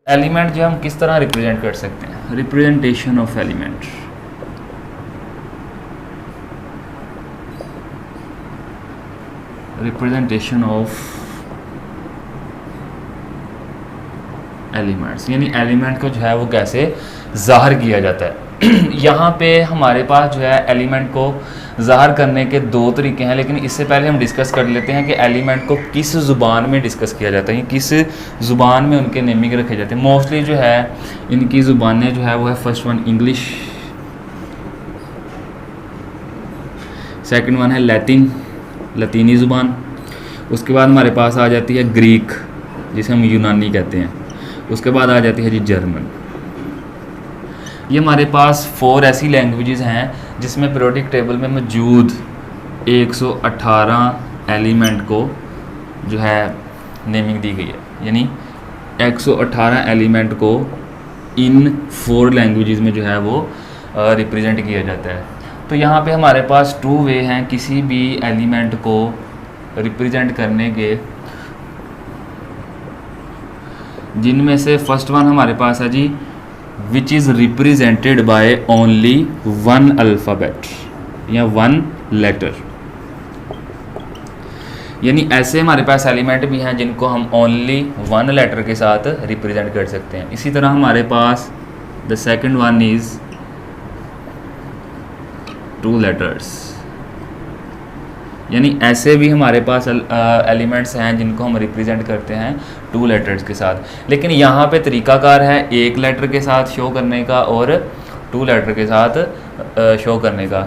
Element जो हम किस तरह रिप्रेजेंट कर सकते हैं, representation of element. Representation of elements यानी एलिमेंट को जो है वो कैसे ज़ाहिर किया जाता है। यहाँ पे हमारे पास जो है एलिमेंट को ज़ाहिर करने के दो तरीके हैं, लेकिन इससे पहले हम डिस्कस कर लेते हैं कि एलिमेंट को किस ज़ुबान में डिस्कस किया जाता है, किस ज़ुबान में उनके नेमिंग रखे जाते हैं। मोस्टली जो है इनकी ज़ुबानें जो है वो है first one English, second one है लतीनी ज़ुबान, उसके बाद हमारे पास आ जाती है ग्रीक जिसे हम यूनानी कहते हैं, उसके बाद आ जाती है जी जर्मन। ये हमारे पास 4 ऐसी लैंग्वेजेस हैं जिसमें पीरियोडिक टेबल में मौजूद 118 एलिमेंट को जो है नेमिंग दी गई है, यानी 118 एलिमेंट को इन 4 लैंग्वेजेस में जो है वो रिप्रेजेंट किया जाता है। तो यहाँ पे हमारे पास 2 वे हैं किसी भी एलिमेंट को रिप्रेजेंट करने के, जिनमें से फर्स्ट वन हमारे पास है G which is represented by only 1 alphabet या 1 लेटर, यानी ऐसे हमारे पास एलिमेंट भी हैं जिनको हम ओनली 1 लेटर के साथ रिप्रेजेंट कर सकते हैं। इसी तरह हमारे पास the second one is 2 letters, यानी ऐसे भी हमारे पास एलिमेंट्स हैं जिनको हम रिप्रेजेंट करते हैं 2 लेटर्स के साथ। लेकिन यहाँ पे तरीकाकार है 1 लेटर के साथ शो करने का और 2 लेटर के साथ शो करने का।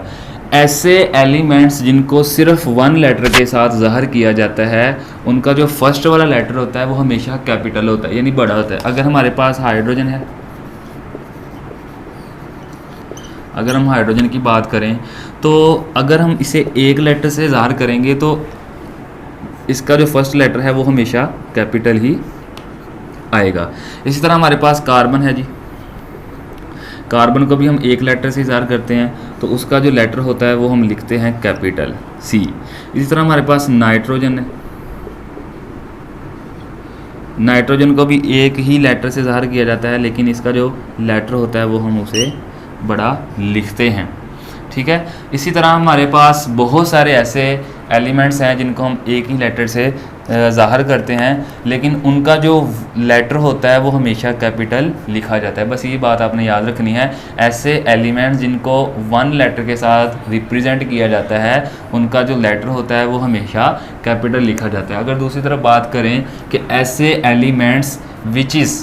ऐसे एलिमेंट्स जिनको सिर्फ 1 लेटर के साथ ज़ाहिर किया जाता है, उनका जो फर्स्ट वाला लेटर होता है वो हमेशा कैपिटल होता है, यानी बड़ा होता है। अगर हमारे पास हाइड्रोजन है, अगर हम हाइड्रोजन की बात करें तो अगर हम इसे 1 लेटर से ज़ाहिर करेंगे तो इसका जो फर्स्ट लेटर है वो हमेशा कैपिटल ही आएगा। इसी तरह हमारे पास कार्बन है जी, कार्बन को भी हम 1 लेटर से ज़ाहिर करते हैं तो उसका जो लेटर होता है वो हम लिखते हैं कैपिटल C। इसी तरह हमारे पास नाइट्रोजन है, नाइट्रोजन को भी 1 ही लेटर से ज़ाहिर किया जाता है, लेकिन इसका जो लेटर होता है वो हम उसे बड़ा लिखते हैं, ठीक है। इसी तरह हमारे पास बहुत सारे ऐसे एलिमेंट्स हैं जिनको हम 1 ही लेटर से ज़ाहिर करते हैं, लेकिन उनका जो लेटर होता है वो हमेशा कैपिटल लिखा जाता है। बस ये बात आपने याद रखनी है। ऐसे एलिमेंट्स जिनको 1 लेटर के साथ रिप्रेजेंट किया जाता है उनका जो लेटर होता है वो हमेशा कैपिटल लिखा जाता है। अगर दूसरी तरफ बात करें कि ऐसे elements which is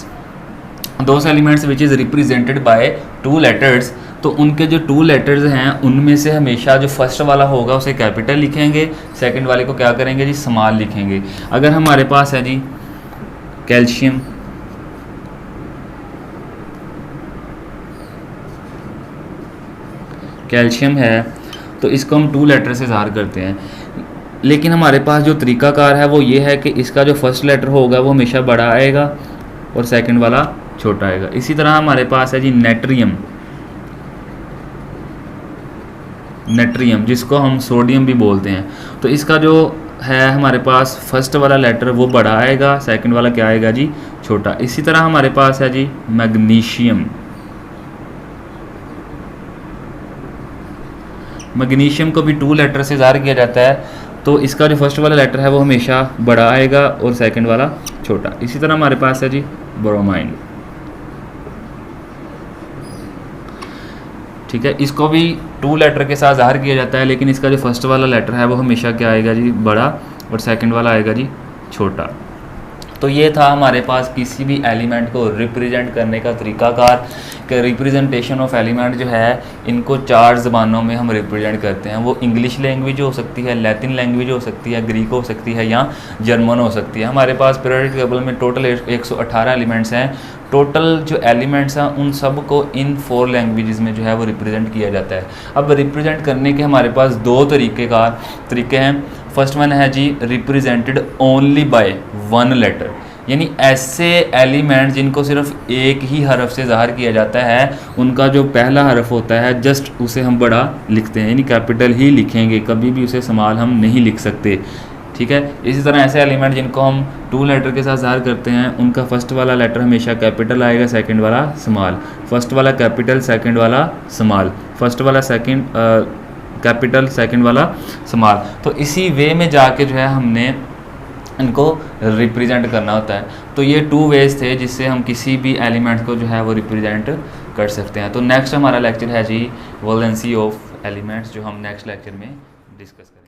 those elements which is represented bye 2 letters, तो उनके जो 2 लेटर्स हैं उनमें से हमेशा जो फर्स्ट वाला होगा उसे कैपिटल लिखेंगे, सेकंड वाले को क्या करेंगे जी स्मॉल लिखेंगे। अगर हमारे पास है जी कैल्शियम, कैल्शियम है तो इसको हम 2 लेटर से ज़ाहिर करते हैं, लेकिन हमारे पास जो तरीकाकार है वो ये है कि इसका जो फर्स्ट लेटर होगा वो हमेशा बड़ा आएगा और सेकंड वाला छोटा आएगा। इसी तरह हमारे पास है जी नेट्रियम जिसको हम सोडियम भी बोलते हैं, तो इसका जो है हमारे पास फर्स्ट वाला लेटर वो बड़ा आएगा, सेकंड वाला क्या आएगा जी छोटा। इसी तरह हमारे पास है जी मैग्नीशियम को भी 2 लेटर से ज़ाहिर किया जाता है, तो इसका जो फर्स्ट वाला लेटर है वो हमेशा बड़ा आएगा और सेकंड वाला छोटा। इसी तरह हमारे पास है जी ब्रोमाइन, ठीक है, इसको भी 2 लेटर के साथ ज़ाहिर किया जाता है, लेकिन इसका जो फर्स्ट वाला लेटर है वो हमेशा क्या आएगा जी बड़ा और सेकंड वाला आएगा जी छोटा। तो ये था हमारे पास किसी भी एलिमेंट को रिप्रेजेंट करने का तरीकाकार कि रिप्रेजेंटेशन ऑफ एलिमेंट जो है इनको 4 ज़बानों में हम रिप्रेजेंट करते हैं। वो इंग्लिश लैंग्वेज हो सकती है, लैटिन लैंग्वेज हो सकती है, ग्रीक हो सकती है या जर्मन हो सकती है। हमारे पास पीरियोडिक टेबल में टोटल 118 एलिमेंट्स हैं। टोटल जो एलिमेंट्स हैं उन सब को इन 4 लैंग्वेजेस में जो है वो रिप्रेजेंट किया जाता है। अब रिप्रेजेंट करने के हमारे पास 2 तरीके हैं। फर्स्ट वन है जी रिप्रेजेंटेड ओनली बाय 1 लेटर, यानी ऐसे एलिमेंट जिनको सिर्फ 1 ही हरफ से ज़ाहिर किया जाता है उनका जो पहला हरफ होता है जस्ट उसे हम बड़ा लिखते हैं, यानी कैपिटल ही लिखेंगे, कभी भी उसे स्मॉल हम नहीं लिख सकते। ठीक है। इसी तरह ऐसे एलिमेंट जिनको हम 2 लेटर के साथ ज़ाहिर करते हैं, उनका फर्स्ट वाला लेटर हमेशा कैपिटल आएगा, सेकंड वाला स्मॉल, फर्स्ट वाला कैपिटल, सेकंड वाला स्मॉल, फर्स्ट वाला सेकंड कैपिटल, सेकंड वाला स्मॉल। तो इसी वे में जाके जो है हमने इनको रिप्रेजेंट करना होता है। तो ये 2 वेज थे जिससे हम किसी भी एलिमेंट को जो है वो रिप्रेजेंट कर सकते हैं। तो नेक्स्ट हमारा लेक्चर है जी वैलेंसी ऑफ एलिमेंट्स, जो हम नेक्स्ट लेक्चर में डिस्कस करेंगे।